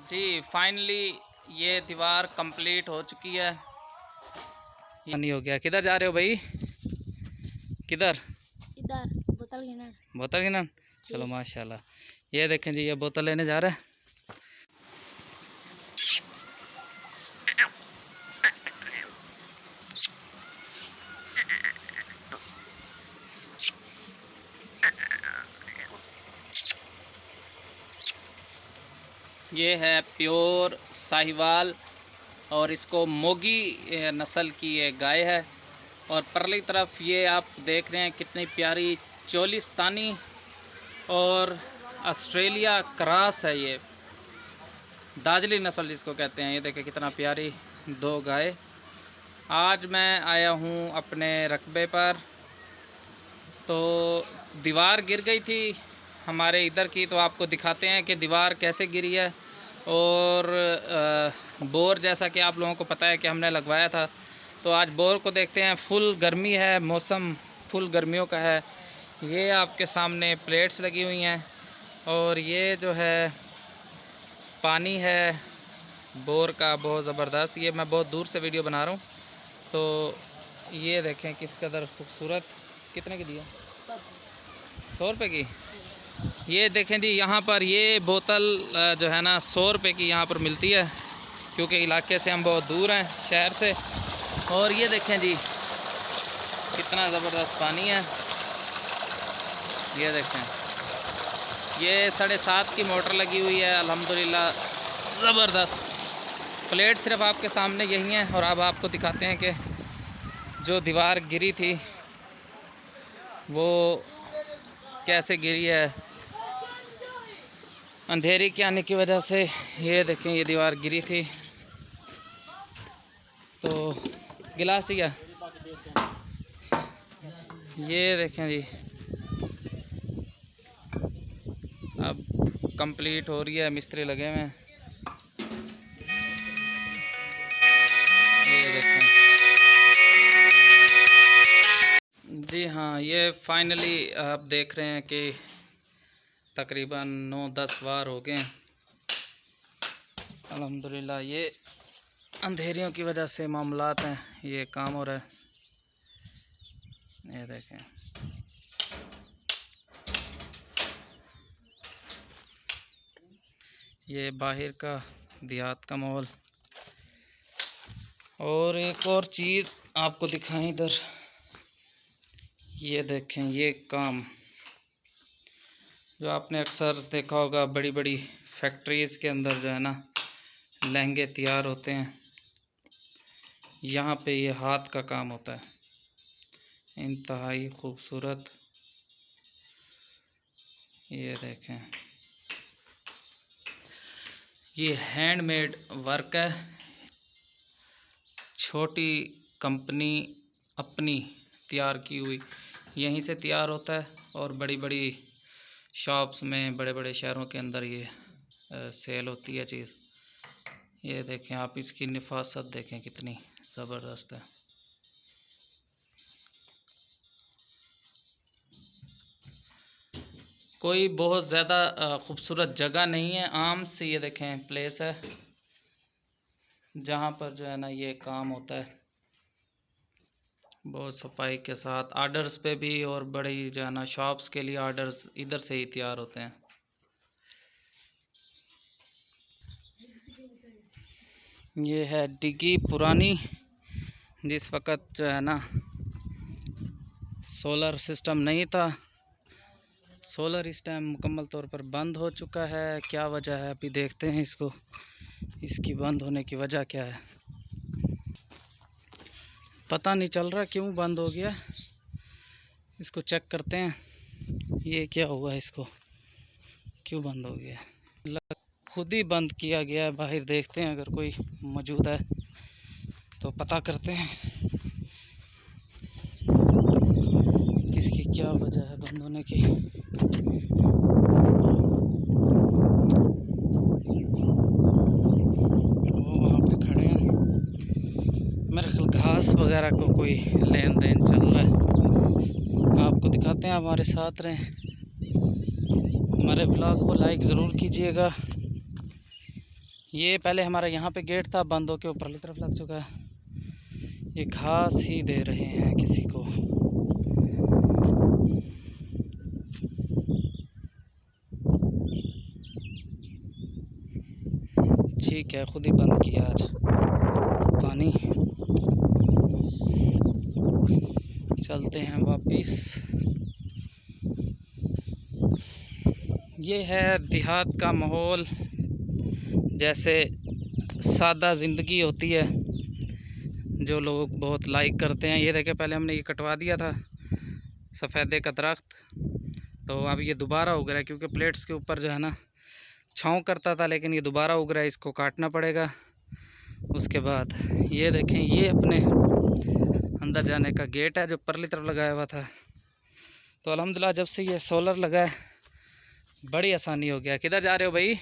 जी finally ये दीवार complete हो चुकी है। ये नहीं हो गया। किधर जा रहे हो भाई? किधर? इधर बोतल गिनन। बोतल गिनन। चलो माशाल्लाह। ये देखें जी, ये बोतल लेने जा रहा है। ये है प्योर साहिवाल और इसको मोगी नस्ल की ये गाय है। और परली तरफ ये आप देख रहे हैं कितनी प्यारी चोलिस्तानी और ऑस्ट्रेलिया क्रॉस है। ये दाजली नस्ल जिसको कहते हैं। ये देखें कितना प्यारी दो गाय। आज मैं आया हूँ अपने रकबे पर, तो दीवार गिर गई थी हमारे इधर की, तो आपको दिखाते हैं कि दीवार कैसे गिरी है। और बोर जैसा कि आप लोगों को पता है कि हमने लगवाया था, तो आज बोर को देखते हैं। फुल गर्मी है, मौसम फुल गर्मियों का है। ये आपके सामने प्लेट्स लगी हुई हैं और ये जो है पानी है बोर का बहुत ज़बरदस्त। ये मैं बहुत दूर से वीडियो बना रहा हूँ, तो ये देखें किस कदर खूबसूरत। कितने की दी है? 100 रुपये की। ये देखें जी, यहाँ पर ये बोतल जो है ना 100 रुपये की यहाँ पर मिलती है, क्योंकि इलाके से हम बहुत दूर हैं शहर से। और ये देखें जी कितना ज़बरदस्त पानी है। ये देखें, ये 7.5 की मोटर लगी हुई है अल्हम्दुलिल्लाह, ज़बरदस्त। प्लेट सिर्फ आपके सामने यही हैं। और अब आपको दिखाते हैं कि जो दीवार गिरी थी वो कैसे गिरी है। अंधेरी के आने की वजह से ये देखें ये दीवार गिरी थी। तो गिलास चाहिए? ये देखें जी, अब कंप्लीट हो रही है, मिस्त्री लगे हुए हैं। ये देखें जी, हाँ ये फाइनली आप देख रहे हैं कि तकरीबन 9-10 बार हो गए अल्हम्दुलिल्लाह। ये अंधेरियों की वजह से मामलात हैं, ये काम हो रहा है। ये देखें, ये बाहर का देहात का माहौल। और एक और चीज़ आपको दिखाएं इधर, ये देखें ये काम जो आपने अक्सर देखा होगा बड़ी बड़ी फैक्ट्रीज़ के अंदर जो है ना लहंगे तैयार होते हैं, यहाँ पे ये हाथ का काम होता है, इंतहाई खूबसूरत। ये देखें ये हैंडमेड वर्क है। छोटी कंपनी अपनी तैयार की हुई यहीं से तैयार होता है, और बड़ी बड़ी शॉप्स में बड़े बड़े शहरों के अंदर ये सेल होती है चीज़। ये देखें आप, इसकी नफासत देखें कितनी ज़बरदस्त है। कोई बहुत ज़्यादा खूबसूरत जगह नहीं है, आम से ये देखें प्लेस है जहाँ पर जो है ना ये काम होता है बहुत सफाई के साथ। आर्डर्स पे भी, और बड़ी जो है ना शॉप्स के लिए आर्डर्स इधर से ही तैयार होते हैं। ये है डिग्गी पुरानी, जिस वक़्त जो है ना सोलर सिस्टम नहीं था। सोलर इस टाइम मुकम्मल तौर पर बंद हो चुका है। क्या वजह है अभी देखते हैं इसको, इसकी बंद होने की वजह क्या है पता नहीं चल रहा, क्यों बंद हो गया। इसको चेक करते हैं, ये क्या हुआ, इसको क्यों बंद हो गया। खुद ही बंद किया गया है। बाहर देखते हैं, अगर कोई मौजूद है तो पता करते हैं इसकी क्या वजह है बंद होने की। वो वहाँ पे खड़े हैं, मेरे ख्याल घास वगैरह को कोई लेन देन चल रहा है। आपको दिखाते हैं, हमारे साथ रहें। हमारे ब्लॉग को लाइक ज़रूर कीजिएगा। ये पहले हमारा यहाँ पे गेट था, बंद होके ऊपर की तरफ लग चुका है। ये घास ही दे रहे हैं किसी को। ठीक है, खुद ही बंद किया आज पानी। चलते हैं वापिस। ये है देहात का माहौल, जैसे सादा ज़िंदगी होती है जो लोग बहुत लाइक करते हैं। ये देखें, पहले हमने ये कटवा दिया था सफ़ेदे का दरख्त, तो अब ये दोबारा उग रहा है क्योंकि प्लेट्स के ऊपर जो है ना छाँव करता था, लेकिन ये दोबारा उग रहा है, इसको काटना पड़ेगा। उसके बाद ये देखें, ये अपने अंदर जाने का गेट है जो परली तरफ लगाया हुआ था। तो अल्हम्दुलिल्लाह जब से ये सोलर लगा है बड़ी आसानी हो गया। किधर जा रहे हो भाई?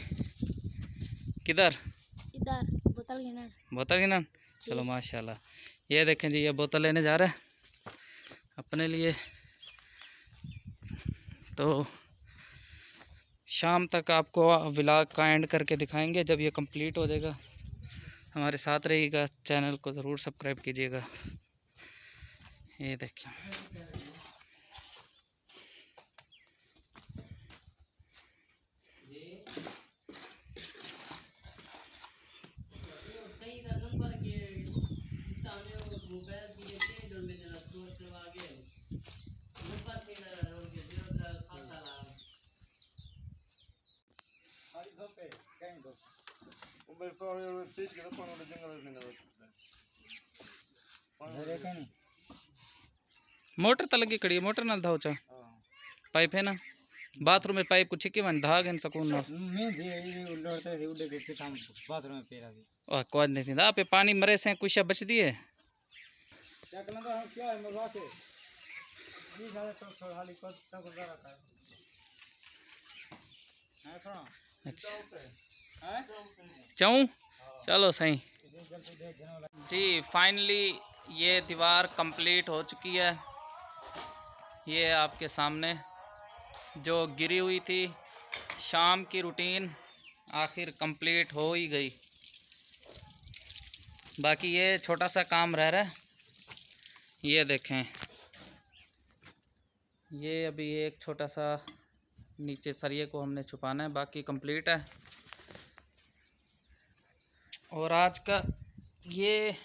किधर? इधर बोतल गिनन। बोतल गिनन? चलो माशाल्लाह। ये देखें जी, ये बोतल लेने जा रहा है अपने लिए। तो शाम तक आपको व्लॉग का एंड करके दिखाएंगे जब ये कंप्लीट हो जाएगा। हमारे साथ रहिएगा, चैनल को ज़रूर सब्सक्राइब कीजिएगा। ये देखिए, मोटर तो लगी खड़ी है, मोटर ना धाओ चा पाइप है ना बाथरूम में पाइप कुछ के मन धाग इन सकून ना कोई नहीं थी पे पानी मरे से कुछ बच दिए। चाहूँ चलो सही जी। फाइनली ये दीवार कंप्लीट हो चुकी है। ये आपके सामने जो गिरी हुई थी, शाम की रूटीन आखिर कंप्लीट हो ही गई। बाकी ये छोटा सा काम रह रहा है। ये देखें, ये अभी एक छोटा सा नीचे सरिये को हमने छुपाना है, बाकी कंप्लीट है। और आज का ये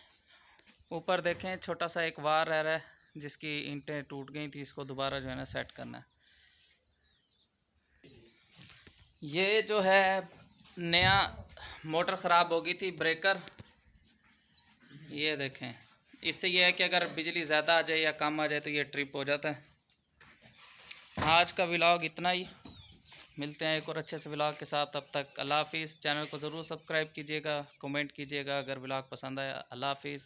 ऊपर देखें, छोटा सा एक वार रह रहा है जिसकी ईंटें टूट गई थी, इसको दोबारा जो है ना सेट करना है। ये जो है नया मोटर ख़राब हो गई थी, ब्रेकर। ये देखें, इससे ये है कि अगर बिजली ज़्यादा आ जाए या कम आ जाए तो ये ट्रिप हो जाता है। आज का व्लॉग इतना ही, मिलते हैं एक और अच्छे से व्लॉग के साथ। तब तक अल्लाह हाफिज़। चैनल को ज़रूर सब्सक्राइब कीजिएगा, कमेंट कीजिएगा अगर व्लॉग पसंद आया। अल्लाह हाफिज़।